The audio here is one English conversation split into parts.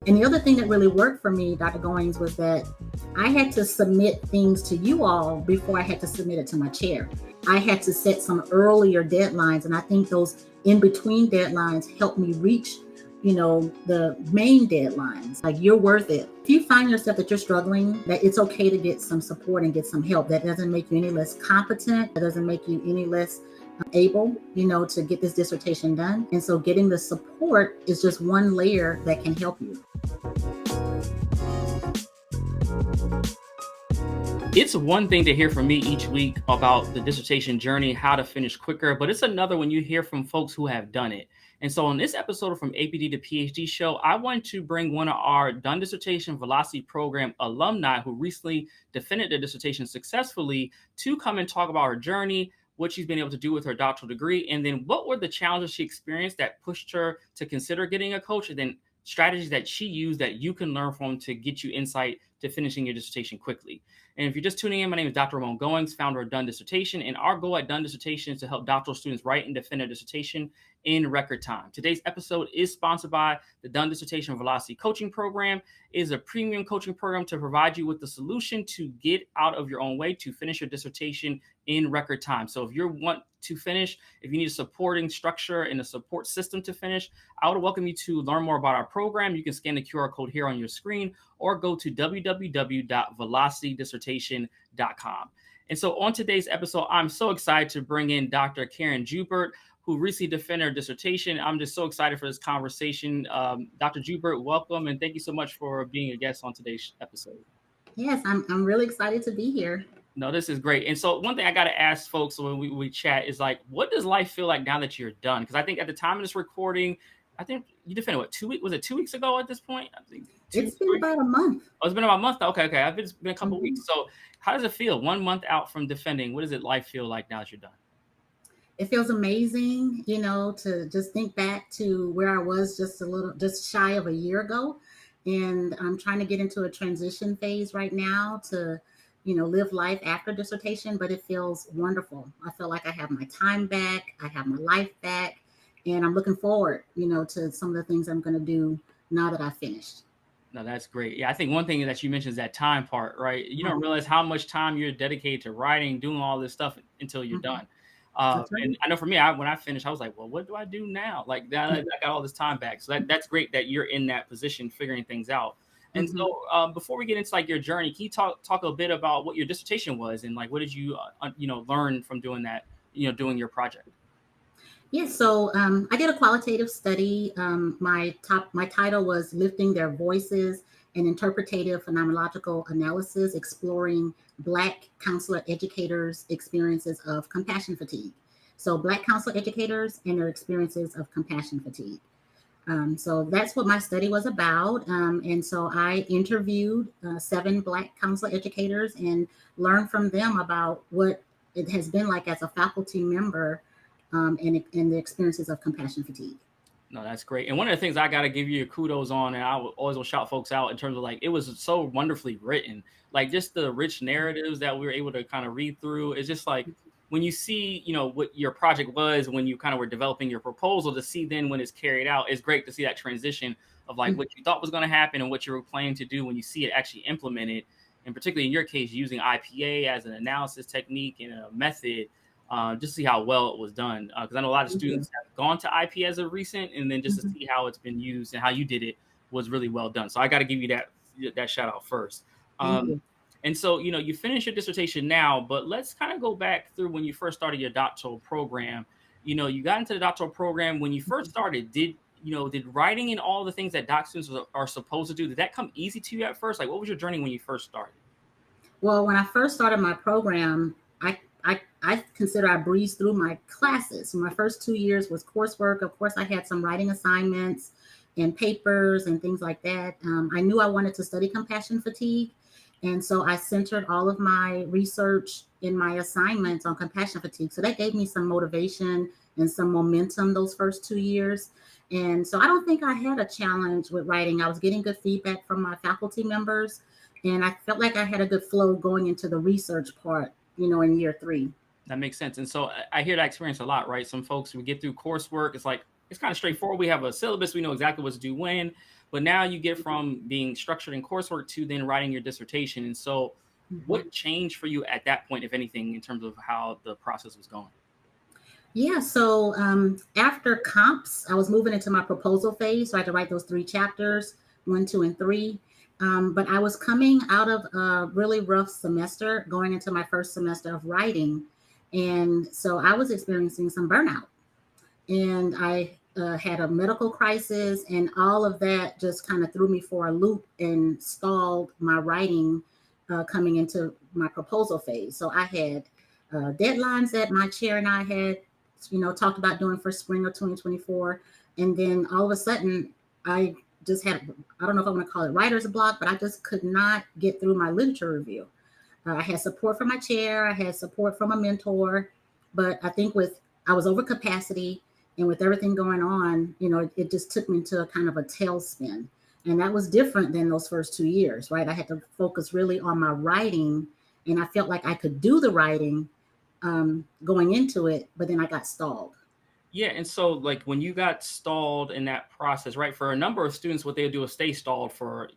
And the other thing that really worked for me, Dr. Goings, was that I had to submit things to you all before I had to submit it to my chair. I had to set some earlier deadlines, and I think those in between deadlines helped me reach, the main deadlines. Like, you're worth it. If you find yourself that you're struggling, that it's okay to get some support and get some help. That doesn't make you any less competent. That doesn't make you any less able, to get this dissertation done. And so getting the support is just one layer that can help you. It's one thing to hear from me each week about the dissertation journey, how to finish quicker, but it's another when you hear from folks who have done it. And so on this episode from APD to PhD show, I want to bring one of our Done Dissertation Velocity Program alumni who recently defended their dissertation successfully to come and talk about her journey, what she's been able to do with her doctoral degree, and then what were the challenges she experienced that pushed her to consider getting a coach, and then strategies that she used that you can learn from to get you insight to finishing your dissertation quickly. And if you're just tuning in, my name is Dr. Ramon Goings, founder of Done Dissertation, and our goal at Done Dissertation is to help doctoral students write and defend their dissertation in record time. Today's episode is sponsored by the Done Dissertation Velocity Coaching Program. It is a premium coaching program to provide you with the solution to get out of your own way to finish your dissertation in record time. So if you want to finish, if you need a supporting structure and a support system to finish, I would welcome you to learn more about our program. You can scan the QR code here on your screen or go to www.velocitydissertation.com. And so on today's episode, I'm so excited to bring in Dr. Karen Jubert, who recently defended her dissertation. I'm just so excited for this conversation. Dr. Jubert, welcome, and thank you so much for being a guest on today's episode. Yes, I'm really excited to be here. No, this is great. And so one thing I got to ask folks when we chat is like, what does life feel like now that you're done? Because I think at the time of this recording, I think you defended what, 2 weeks? Was it 2 weeks ago at this point? I think it's been about a month. Oh, it's been about a month. Okay. It's been a couple of weeks. So how does it feel 1 month out from defending? What does life feel like now that you're done? It feels amazing, to just think back to where I was just shy of a year ago. And I'm trying to get into a transition phase right now to, live life after dissertation, but it feels wonderful. I feel like I have my time back. I have my life back. And I'm looking forward, to some of the things I'm going to do now that I've finished. No, that's great. Yeah, I think one thing that you mentioned is that time part, right? You don't realize how much time you're dedicated to writing, doing all this stuff until you're done. Right. And I know for me, when I finished, I was like, well, what do I do now? Like, I got all this time back. So that's great that you're in that position, figuring things out. And so before we get into like your journey, can you talk a bit about what your dissertation was and like, what did you, learn from doing that, doing your project? Yes, so I did a qualitative study. My title was Lifting Their Voices, an Interpretative Phenomenological Analysis Exploring Black Counselor Educators' Experiences of Compassion Fatigue. So Black counselor educators and their experiences of compassion fatigue. So that's what my study was about. And so I interviewed 7 Black counselor educators and learned from them about what it has been like as a faculty member and the experiences of compassion fatigue. No, that's great. And one of the things I got to give you kudos on, and I always will shout folks out in terms of like, it was so wonderfully written, like just the rich narratives that we were able to kind of read through. It's just like when you see, what your project was, when you kind of were developing your proposal, to see then when it's carried out, it's great to see that transition of like what you thought was going to happen and what you were planning to do when you see it actually implemented. And particularly in your case, using IPA as an analysis technique and a method. Just see how well it was done. Because I know a lot of students have gone to IP as of recent, and then just to see how it's been used and how you did it was really well done. So I got to give you that shout out first. And so, you finish your dissertation now, but let's kind of go back through when you first started your doctoral program. You got into the doctoral program when you first started. Did writing and all the things that doc students are supposed to do, did that come easy to you at first? Like, what was your journey when you first started? Well, when I first started my program, I consider I breezed through my classes. My first 2 years was coursework. Of course, I had some writing assignments and papers and things like that. I knew I wanted to study compassion fatigue. And so I centered all of my research in my assignments on compassion fatigue. So that gave me some motivation and some momentum those first 2 years. And so I don't think I had a challenge with writing. I was getting good feedback from my faculty members. And I felt like I had a good flow going into the research part, in year 3. That makes sense. And so I hear that experience a lot, right? Some folks, we get through coursework. It's like, it's kind of straightforward. We have a syllabus. We know exactly what to do when. But now you get from being structured in coursework to then writing your dissertation. And so Mhm. what changed for you at that point, if anything, in terms of how the process was going? Yeah, so after comps, I was moving into my proposal phase. So I had to write those 3 chapters, 1, 2, and 3. But I was coming out of a really rough semester, going into my first semester of writing. And so I was experiencing some burnout. And I had a medical crisis, and all of that just kind of threw me for a loop and stalled my writing coming into my proposal phase. So I had deadlines that my chair and I had, talked about doing for spring of 2024, and then all of a sudden, I just had, I don't know if I want to call it writer's block, but I just could not get through my literature review. I had support from my chair, I had support from a mentor, but I think I was over capacity, and with everything going on, it just took me into a kind of a tailspin. And that was different than those first 2 years, right? I had to focus really on my writing, and I felt like I could do the writing going into it, but then I got stalled. Yeah, and so like when you got stalled in that process, right? For a number of students, what they'll do is stay stalled for,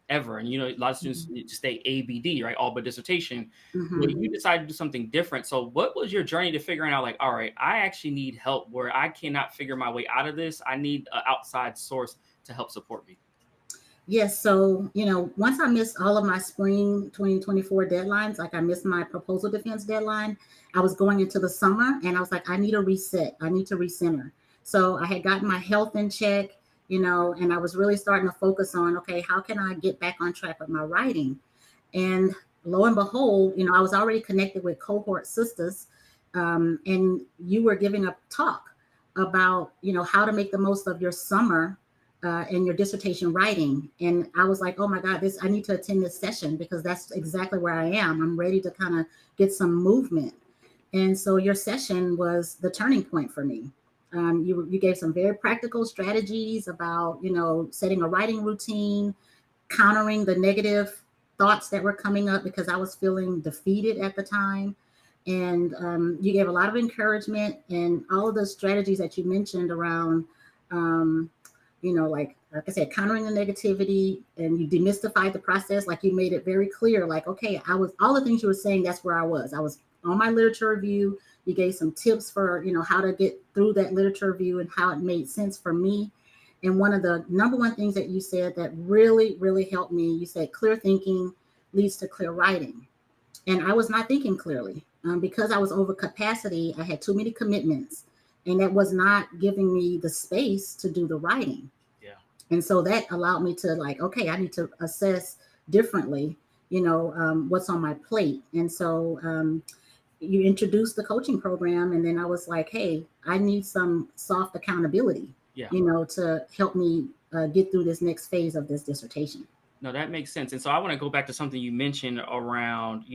ever. And a lot of students Mm-hmm. need to stay ABD, right? All but dissertation. But Mm-hmm. you decided to do something different. So what was your journey to figuring out like, all right, I actually need help where I cannot figure my way out of this. I need an outside source to help support me. Yes. So, once I missed all of my spring 2024 deadlines, like I missed my proposal defense deadline, I was going into the summer and I was like, I need a reset. I need to recenter. So I had gotten my health in check, and I was really starting to focus on, okay, how can I get back on track with my writing? And lo and behold, I was already connected with cohort sisters, and you were giving a talk about, how to make the most of your summer in your dissertation writing. And I was like, oh my God, I need to attend this session because that's exactly where I am. I'm ready to kind of get some movement. And so your session was the turning point for me. You gave some very practical strategies about, setting a writing routine, countering the negative thoughts that were coming up because I was feeling defeated at the time. And you gave a lot of encouragement, and all of the strategies that you mentioned around, um, like I said, countering the negativity, and you demystified the process. Like you made it very clear, like, okay, all the things you were saying, that's where I was. I was on my literature review. You gave some tips for, how to get through that literature review and how it made sense for me. And one of the number one things that you said that really, really helped me, you said clear thinking leads to clear writing. And I was not thinking clearly because I was over capacity. I had too many commitments, and that was not giving me the space to do the writing. Yeah. And so that allowed me to, like, okay, I need to assess differently, what's on my plate. And so you introduced the coaching program, and then I was like, hey, I need some soft accountability, Yeah. to help me get through this next phase of this dissertation. No, that makes sense. And so I want to go back to something you mentioned around,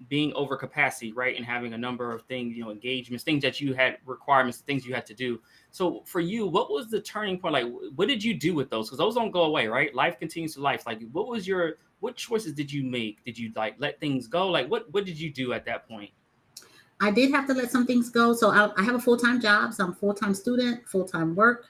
being over capacity, right? And having a number of things, engagements, things that you had requirements, things you had to do. So for you, what was the turning point? Like, what did you do with those? Because those don't go away, right? Life continues to life. Like, what choices did you make? Did you like let things go? Like, what did you do at that point? I did have to let some things go. So I have a full-time job. So I'm a full-time student, full-time work.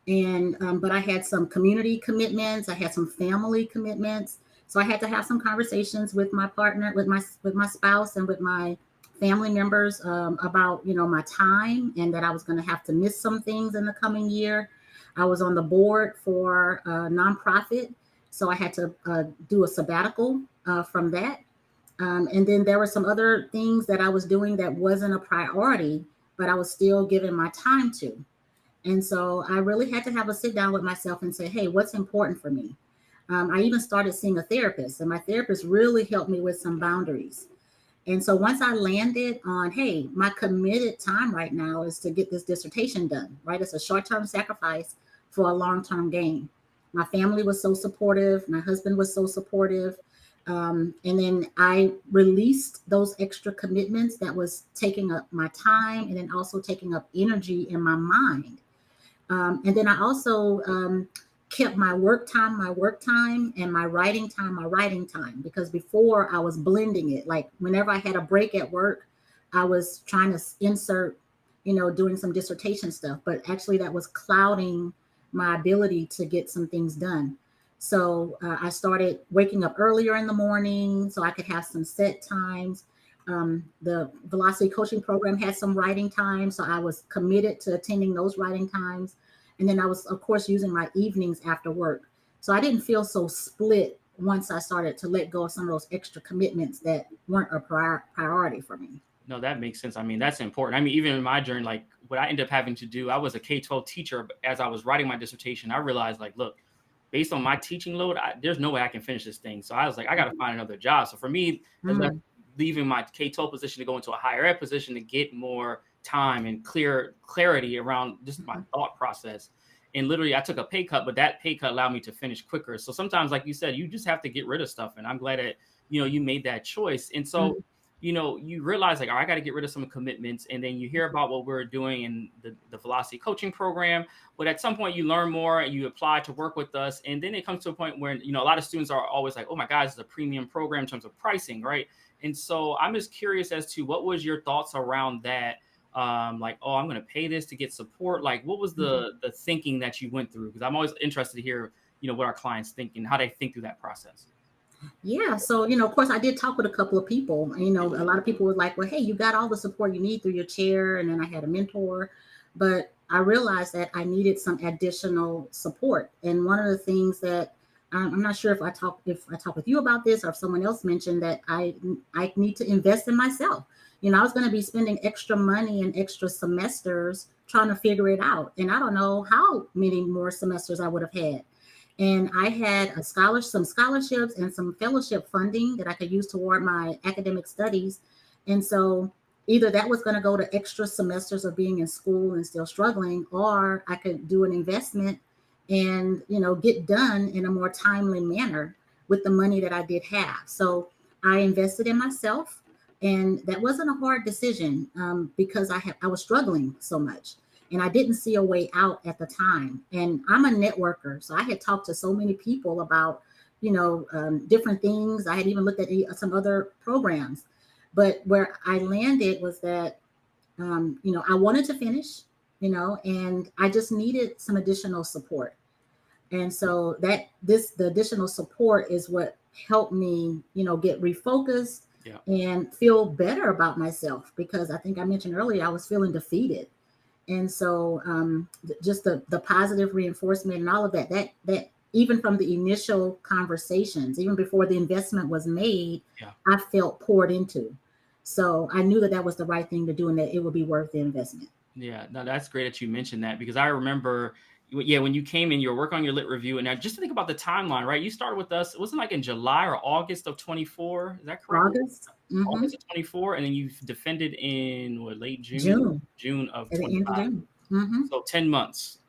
And, but I had some community commitments. I had some family commitments. So I had to have some conversations with my partner, with my spouse, and with my family members about, my time, and that I was going to have to miss some things in the coming year. I was on the board for a nonprofit. So I had to do a sabbatical from that. And then there were some other things that I was doing that wasn't a priority, but I was still giving my time to. And so I really had to have a sit down with myself and say, hey, what's important for me? I even started seeing a therapist, and my therapist really helped me with some boundaries. And so once I landed on, hey, my committed time right now is to get this dissertation done, right? It's a short-term sacrifice for a long-term gain. My family was so supportive. My husband was so supportive. And then I released those extra commitments that was taking up my time and then also taking up energy in my mind. And then I also kept my work time, and my writing time, because before I was blending it. Like whenever I had a break at work, I was trying to insert, doing some dissertation stuff, but actually that was clouding my ability to get some things done. So I started waking up earlier in the morning so I could have some set times. The velocity coaching program had some writing time, so I was committed to attending those writing times. And then I was, of course, using my evenings after work. So I didn't feel so split once I started to let go of some of those extra commitments that weren't a priority for me. No, that makes sense. I mean, that's important. I mean, even in my journey, like what I ended up having to do, I was a K-12 teacher. But as I was writing my dissertation, I realized, like, look, based on my teaching load, there's no way I can finish this thing. So I was like, I got to find another job. So for me, Mm. leaving my K-12 position to go into a higher ed position to get more time and clarity around just my thought process. And literally, I took a pay cut, but that pay cut allowed me to finish quicker. So sometimes, like you said, you just have to get rid of stuff. And I'm glad that, you made that choice. And so, Mm. you realize like, oh, I got to get rid of some commitments. And then you hear about what we're doing in the velocity coaching program. But at some point you learn more and you apply to work with us. And then it comes to a point where, a lot of students are always like, oh my God, this is a premium program in terms of pricing. Right. And so I'm just curious as to what was your thoughts around that? Like, oh, I'm going to pay this to get support. Like, what was the thinking that you went through? Because I'm always interested to hear, what our clients think and how they think through that process. Yeah. So, of course, I did talk with a couple of people. A lot of people were like, well, hey, you got all the support you need through your chair. And then I had a mentor. But I realized that I needed some additional support. And one of the things that I'm not sure if I talk with you about this or if someone else mentioned that I need to invest in myself. I was going to be spending extra money and extra semesters trying to figure it out. And I don't know how many more semesters I would have had. And I had some scholarships and some fellowship funding that I could use toward my academic studies. And so either that was going to go to extra semesters of being in school and still struggling, or I could do an investment and, get done in a more timely manner with the money that I did have. So I invested in myself, and that wasn't a hard decision because I was struggling so much. And I didn't see a way out at the time. And I'm a networker. So I had talked to so many people about, different things. I had even looked at some other programs. But where I landed was that, I wanted to finish, and I just needed some additional support. And so the additional support is what helped me, get refocused and feel better about myself, because I think I mentioned earlier, I was feeling defeated. And so just the positive reinforcement and all of that even from the initial conversations, even before the investment was made, I felt poured into. So I knew that was the right thing to do and that it would be worth the investment. Yeah, no, that's great that you mentioned that, because I remember, when you came in, you were working on your lit review. And now just to think about the timeline, right? You started with us, it wasn't like in July or August of 24. Is that correct? August. Mm-hmm. August of 24. And then you defended in late June of at the end of 25. June. Mm-hmm. So 10 months,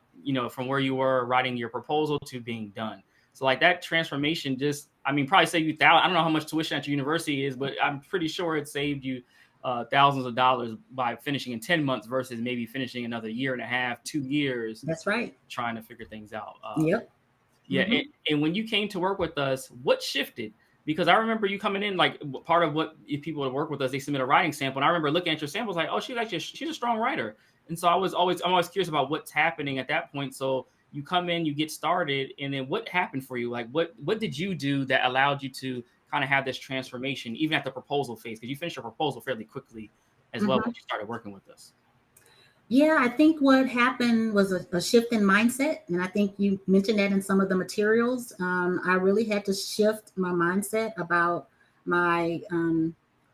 from where you were writing your proposal to being done. So like that transformation probably saved you I don't know how much tuition at your university is, but I'm pretty sure it saved you thousands of dollars by finishing in 10 months versus maybe finishing another year and a half, 2 years. That's right. Trying to figure things out. Yep. Yeah. Mm-hmm. And when you came to work with us, what shifted? Because I remember you coming in, like part of what if people would work with us, they submit a writing sample. And I remember looking at your samples like, oh, she's a strong writer. And so I'm always curious about what's happening at that point. So you come in, you get started, and then what happened for you? Like what did you do that allowed you to kind of have this transformation, even at the proposal phase? Because you finished your proposal fairly quickly as well when you started working with us. Yeah, I think what happened was a shift in mindset. And I think you mentioned that in some of the materials. I really had to shift my mindset about my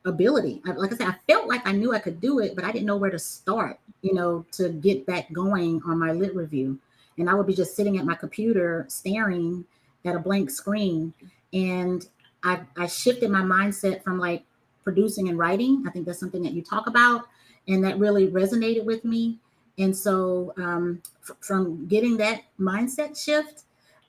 ability. Like I said, I felt like I knew I could do it, but I didn't know where to start, to get back going on my lit review. And I would be just sitting at my computer staring at a blank screen. And I shifted my mindset from like producing and writing. I think that's something that you talk about. And that really resonated with me. And so from getting that mindset shift,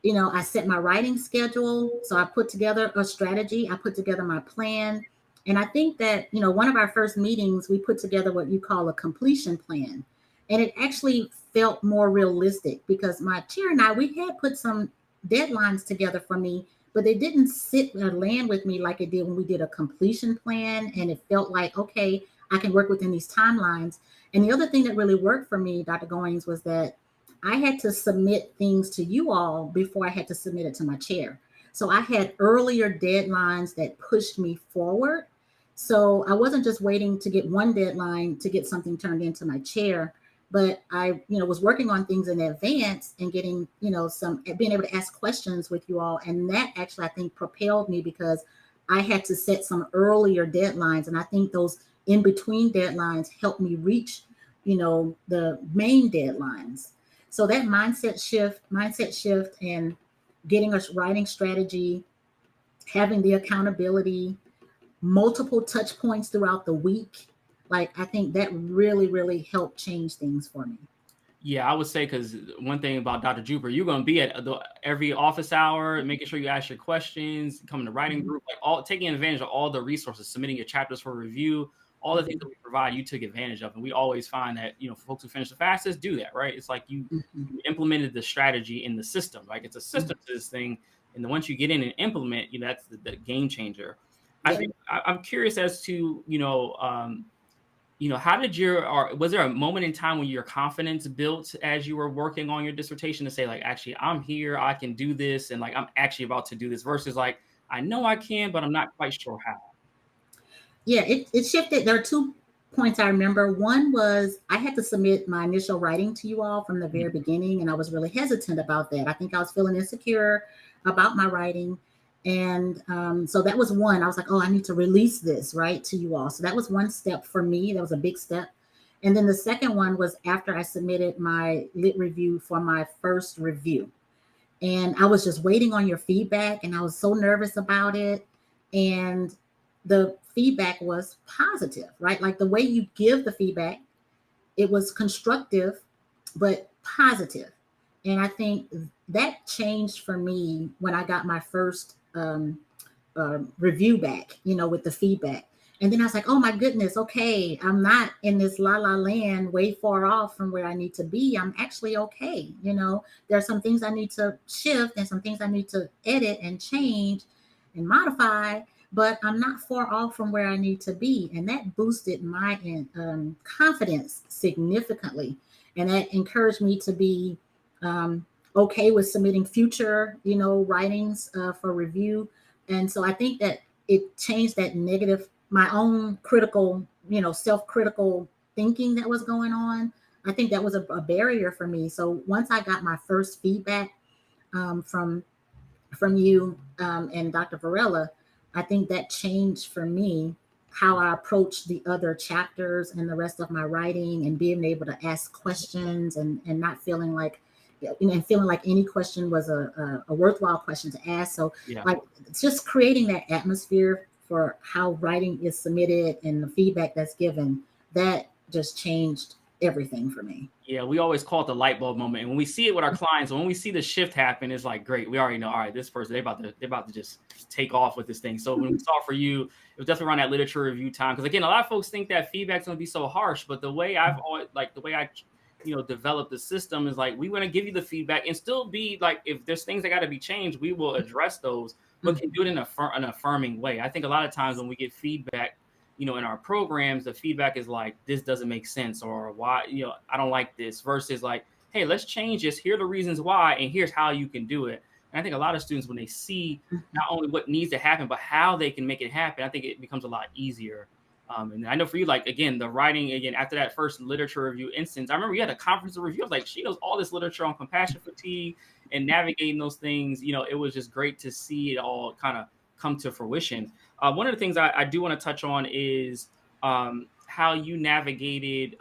I set my writing schedule. So I put together a strategy. I put together my plan. And I think that, one of our first meetings, we put together what you call a completion plan. And it actually felt more realistic because my chair and we had put some deadlines together for me, but they didn't sit or land with me like it did when we did a completion plan. And it felt like, okay, I can work within these timelines. And the other thing that really worked for me, Dr. Goings, was that I had to submit things to you all before I had to submit it to my chair. So I had earlier deadlines that pushed me forward. So I wasn't just waiting to get one deadline to get something turned into my chair, but I, was working on things in advance and getting, some being able to ask questions with you all. And that actually, I think, propelled me because I had to set some earlier deadlines. And I think those in between deadlines helped me reach, the main deadlines. So that mindset shift and getting a writing strategy, having the accountability, multiple touch points throughout the week, like I think that really, really helped change things for me. Yeah, I would say, because one thing about Dr. Jubert, you're going to be at every office hour, making sure you ask your questions, coming to writing Mhm. group, like all taking advantage of all the resources, submitting your chapters for review, all the things that we provide, you took advantage of. And we always find that, folks who finish the fastest do that, right? It's like Mhm. you implemented the strategy in the system. Like it's a Mhm. system to this thing. And then once you get in and implement, that's the game changer. I Yeah. think I'm curious as to, how did or was there a moment in time when your confidence built as you were working on your dissertation to say, like, actually, I'm here, I can do this, and like, I'm actually about to do this versus like, I know I can, but I'm not quite sure how. Yeah, it shifted. There are 2 points I remember. One was I had to submit my initial writing to you all from the very beginning, and I was really hesitant about that. I think I was feeling insecure about my writing. And so that was one. I was like, oh, I need to release this, right, to you all. So that was one step for me. That was a big step. And then the second one was after I submitted my lit review for my first review. And I was just waiting on your feedback, and I was so nervous about it. And the feedback was positive, right? Like the way you give the feedback, it was constructive but positive. And I think that changed for me when I got my first review back, with the feedback. And then I was like, oh my goodness, okay, I'm not in this la la land way far off from where I need to be. I'm actually okay. There are some things I need to shift and some things I need to edit and change and modify, but I'm not far off from where I need to be. And that boosted my confidence significantly. And that encouraged me to be okay with submitting future, writings for review. And so I think that it changed that negative, my own critical, self-critical thinking that was going on. I think that was a barrier for me. So once I got my first feedback from you and Dr. Varela, I think that changed for me how I approach the other chapters and the rest of my writing, and being able to ask questions and not feeling like, and feeling like any question was a worthwhile question to ask. So Yeah. like it's just creating that atmosphere for how writing is submitted and the feedback that's given, that just changed everything for me. Yeah, we always call it the light bulb moment. And when we see it with our clients, when we see the shift happen, it's like, great. We already know, all right, this person, they're about to just take off with this thing. So when we saw for you, it was definitely around that literature review time. Because again, a lot of folks think that feedback's gonna be so harsh, but the way I've always like the way I develop the system is like we want to give you the feedback and still be like, if there's things that got to be changed, we will address those, but can do it in an affirming way. I think a lot of times when we get feedback, in our programs, the feedback is like, this doesn't make sense, or why, I don't like this, versus like, hey, let's change this. Here are the reasons why, and here's how you can do it. And I think a lot of students, when they see not only what needs to happen, but how they can make it happen, I think it becomes a lot easier. And I know for you, like, again, the writing, again, after that first literature review instance, I remember you had a conference of review. I was like, she knows all this literature on compassion fatigue and navigating those things. It was just great to see it all kind of come to fruition. One of the things I do want to touch on is how you navigated,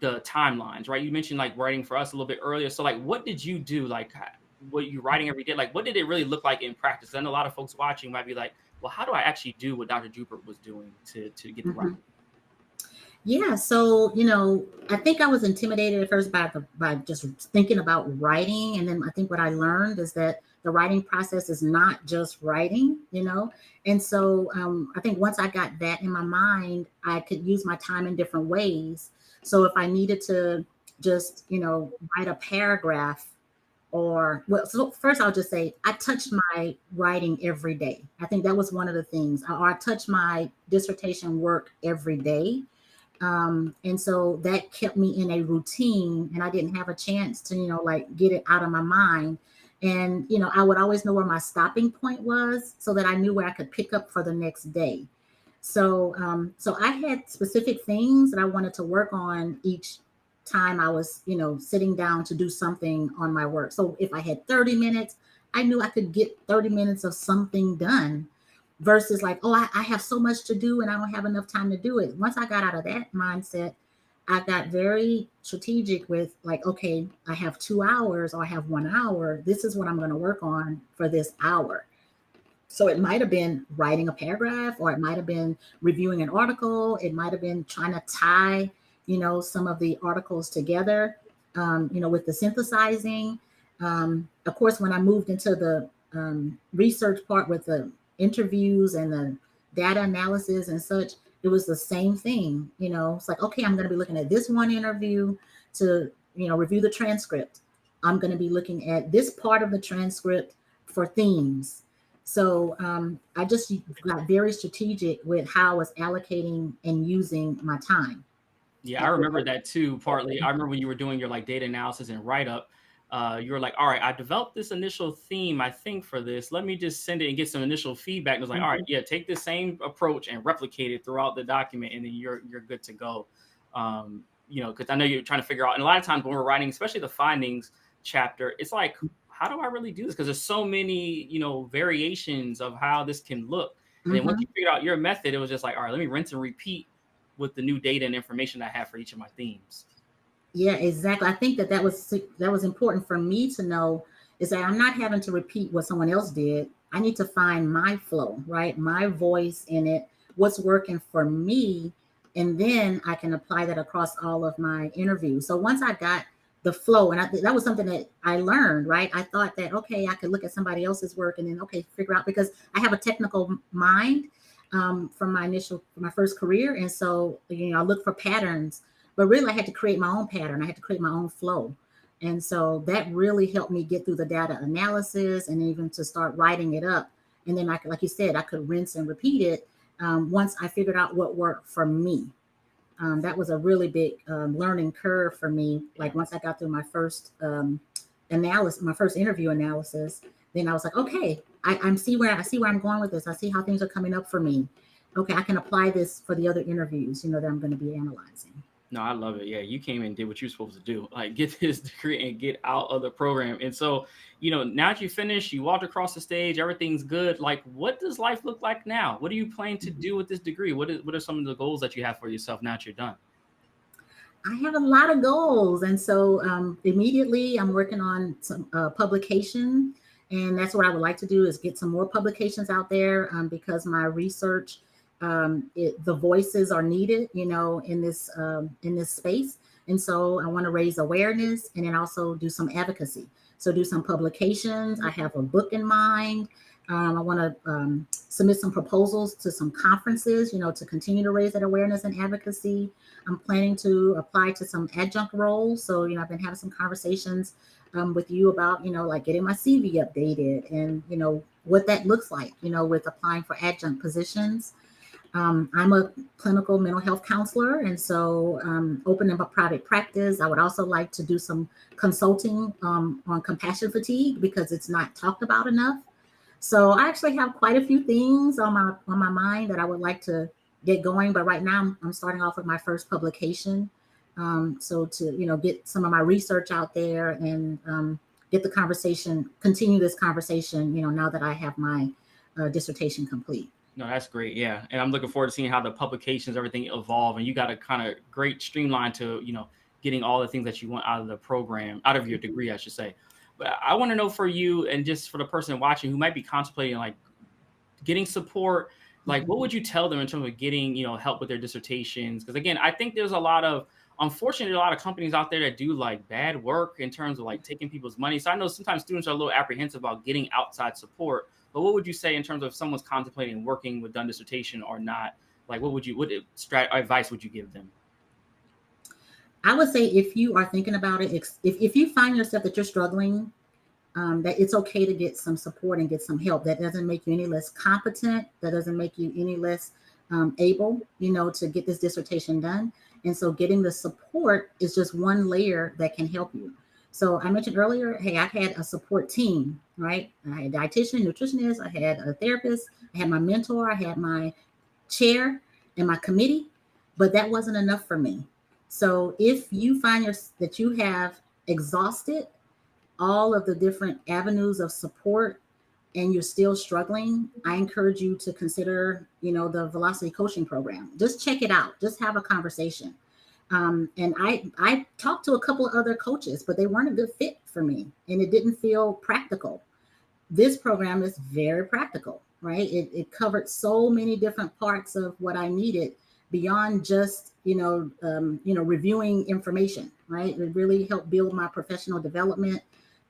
the timelines, right? You mentioned like writing for us a little bit earlier. So like, what did you do? Like, what you writing every day? Like, what did it really look like in practice? I know a lot of folks watching might be like, well, how do I actually do what Dr. Jubert was doing to get the right? Mhm. Yeah, so I think I was intimidated at first by just thinking about writing, and then I think what I learned is that the writing process is not just writing, and so I think once I got that in my mind, I could use my time in different ways. So if I needed to just write a paragraph, or well, so first I'll just say I touched my writing every day. I think that was one of the things. Or I touched my dissertation work every day. And so that kept me in a routine, and I didn't have a chance to, like get it out of my mind. And, I would always know where my stopping point was so that I knew where I could pick up for the next day. So I had specific things that I wanted to work on each time I was, sitting down to do something on my work. So if I had 30 minutes, I knew I could get 30 minutes of something done versus like, oh, I have so much to do and I don't have enough time to do it. Once I got out of that mindset, I got very strategic with like, okay, I have 2 hours or I have 1 hour. This is what I'm going to work on for this hour. So it might have been writing a paragraph, or it might have been reviewing an article. It might have been trying to tie, some of the articles together, with the synthesizing. Of course, when I moved into the research part with the interviews and the data analysis and such, it was the same thing. It's like, okay, I'm going to be looking at this one interview to, review the transcript. I'm going to be looking at this part of the transcript for themes. So I just got very strategic with how I was allocating and using my time. Yeah, I remember that too. Partly, I remember when you were doing your like data analysis and write up. You were like, all right, I developed this initial theme, I think, for this. Let me just send it and get some initial feedback. And it was like, all right, yeah, take the same approach and replicate it throughout the document, and then you're good to go. Because I know you're trying to figure out, and a lot of times when we're writing, especially the findings chapter, it's like, how do I really do this? Because there's so many, variations of how this can look. And then once you figured out your method, it was just like, all right, let me rinse and repeat with the new data and information I have for each of my themes. Yeah, exactly. I think that was important for me to know, is that I'm not having to repeat what someone else did. I need to find my flow, right? My voice in it, what's working for me, and then I can apply that across all of my interviews. So once I got the flow, and that was something that I learned, right? I thought that, okay, I could look at somebody else's work and then, okay, figure out, because I have a technical mind from my first career. And so, I look for patterns, but really I had to create my own pattern. I had to create my own flow. And so that really helped me get through the data analysis and even to start writing it up. And then like you said, I could rinse and repeat it once I figured out what worked for me. That was a really big learning curve for me. Like once I got through my first analysis, my first interview analysis, then I was like, okay, I see where I'm going with this. I see how things are coming up for me. Okay, I can apply this for the other interviews, that I'm going to be analyzing. No, I love it. Yeah, you came and did what you're supposed to do, like get this degree and get out of the program. And so, now that you finished, you walked across the stage, everything's good. Like, what does life look like now? What are you planning to do with this degree? What are some of the goals that you have for yourself now that you're done? I have a lot of goals. And so immediately I'm working on some publication. And that's what I would like to do, is get some more publications out there because my research, the voices are needed, in this space. And so I want to raise awareness and then also do some advocacy. So do some publications. I have a book in mind. I want to submit some proposals to some conferences, to continue to raise that awareness and advocacy. I'm planning to apply to some adjunct roles. So, I've been having some conversations with you about, like getting my CV updated and, what that looks like, with applying for adjunct positions. I'm a clinical mental health counselor, and so opening up a private practice. I would also like to do some consulting on compassion fatigue because it's not talked about enough. So I actually have quite a few things on my mind that I would like to get going. But right now I'm starting off with my first publication. So to, get some of my research out there and continue this conversation, now that I have my dissertation complete. No, that's great. Yeah. And I'm looking forward to seeing how the publications, everything evolve. And you got a kind of great streamline to, getting all the things that you want out of the program, out of your degree, I should say. But I want to know for you, and just for the person watching who might be contemplating like getting support, like what would you tell them in terms of getting, help with their dissertations? Because again, I think there's unfortunately, a lot of companies out there that do like bad work in terms of like taking people's money. So I know sometimes students are a little apprehensive about getting outside support. But what would you say in terms of if someone's contemplating working with done dissertation or not? Like, what advice would you give them? I would say if you are thinking about it, if you find yourself that you're struggling, that it's okay to get some support and get some help. That doesn't make you any less competent. That doesn't make you any less able, to get this dissertation done. And so getting the support is just one layer that can help you. So I mentioned earlier, hey, I had a support team, right? I had a dietitian, nutritionist, I had a therapist, I had my mentor, I had my chair and my committee, but that wasn't enough for me. So if you find that you have exhausted all of the different avenues of support and you're still struggling, I encourage you to consider, the Velocity Coaching Program. Just check it out. Just have a conversation. And I talked to a couple of other coaches, but they weren't a good fit for me, and it didn't feel practical. This program is very practical, right? It covered so many different parts of what I needed beyond just, reviewing information, right? It really helped build my professional development,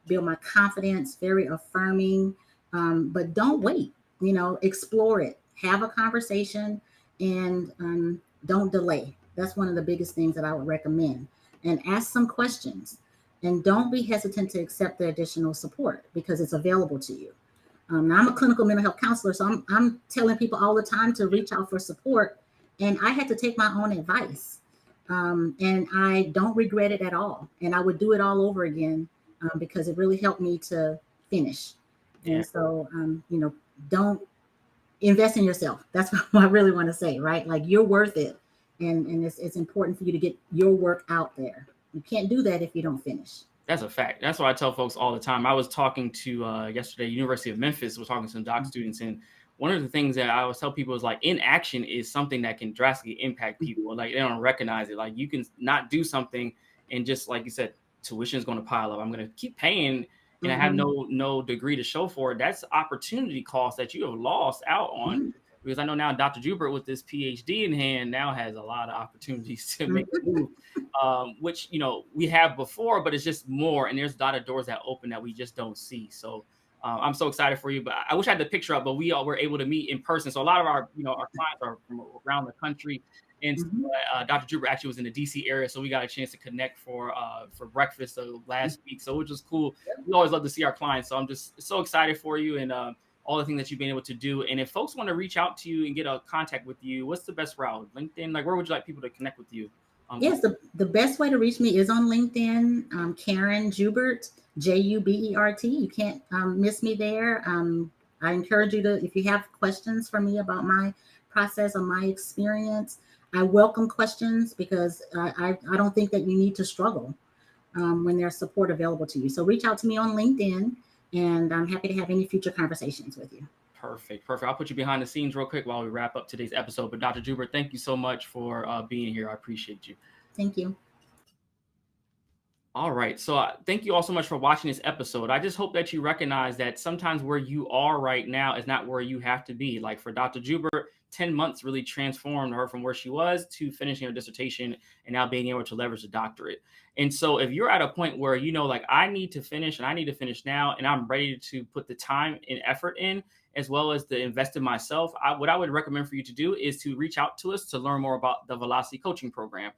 build my confidence, very affirming. But don't wait, explore it, have a conversation, and don't delay. That's one of the biggest things that I would recommend. And ask some questions. And don't be hesitant to accept the additional support because it's available to you. Now I'm a clinical mental health counselor, so I'm telling people all the time to reach out for support. And I had to take my own advice. And I don't regret it at all. And I would do it all over again because it really helped me to finish. Yeah. And so, don't invest in yourself. That's what I really want to say, right? Like, you're worth it. And it's important for you to get your work out there. You can't do that if you don't finish. That's a fact. That's what I tell folks all the time. I was talking to yesterday, University of Memphis, was talking to some doc students, and one of the things that I always tell people is like inaction is something that can drastically impact people. Like, they don't recognize it. Like, you can not do something and just, like you said, tuition is going to pile up. I'm going to keep paying and I have no degree to show for it. That's opportunity cost that you have lost out on. Because I know now Dr. Jubert, with this PhD in hand, now has a lot of opportunities to make a move, which, we have before, but it's just more. And there's a lot of doors that open that we just don't see. So I'm so excited for you. But I wish I had the picture up, but we all were able to meet in person. So a lot of our, our clients are from around the country. And Dr. Jubert actually was in the DC area, so we got a chance to connect for breakfast last week. So which was cool. We always love to see our clients. So I'm just so excited for you and all the things that you've been able to do. And if folks want to reach out to you and get a contact with you, what's the best route? LinkedIn? Like, where would you like people to connect with you? Yes, the best way to reach me is on LinkedIn. Karen Jubert, Jubert. You can't miss me there. I encourage you to, if you have questions for me about my process or my experience, I welcome questions because I don't think that you need to struggle when there's support available to you. So reach out to me on LinkedIn, and I'm happy to have any future conversations with you. Perfect. I'll put you behind the scenes real quick while we wrap up today's episode. But Dr. Jubert, thank you so much for being here. I appreciate you. Thank you. All right. So thank you all so much for watching this episode. I just hope that you recognize that sometimes where you are right now is not where you have to be. Like for Dr. Jubert, 10 months really transformed her from where she was to finishing her dissertation and now being able to leverage the doctorate. And so if you're at a point where, like, I need to finish and I need to finish now, and I'm ready to put the time and effort in, as well as to invest in myself, what I would recommend for you to do is to reach out to us to learn more about the Velocity Coaching Program.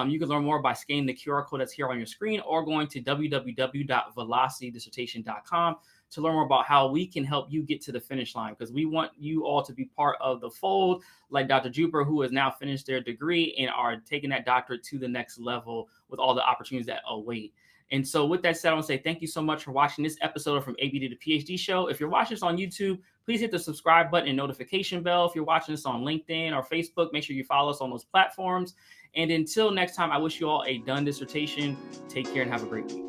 You can learn more by scanning the QR code that's here on your screen or going to www.velocitydissertation.com to learn more about how we can help you get to the finish line, because we want you all to be part of the fold, like Dr. Jubert, who has now finished their degree and are taking that doctorate to the next level with all the opportunities that await. And so with that said, I want to say thank you so much for watching this episode from ABD to PhD Show. If you're watching this on YouTube, please hit the subscribe button and notification bell. If you're watching this on LinkedIn or Facebook, make sure you follow us on those platforms. And until next time, I wish you all a done dissertation. Take care and have a great week.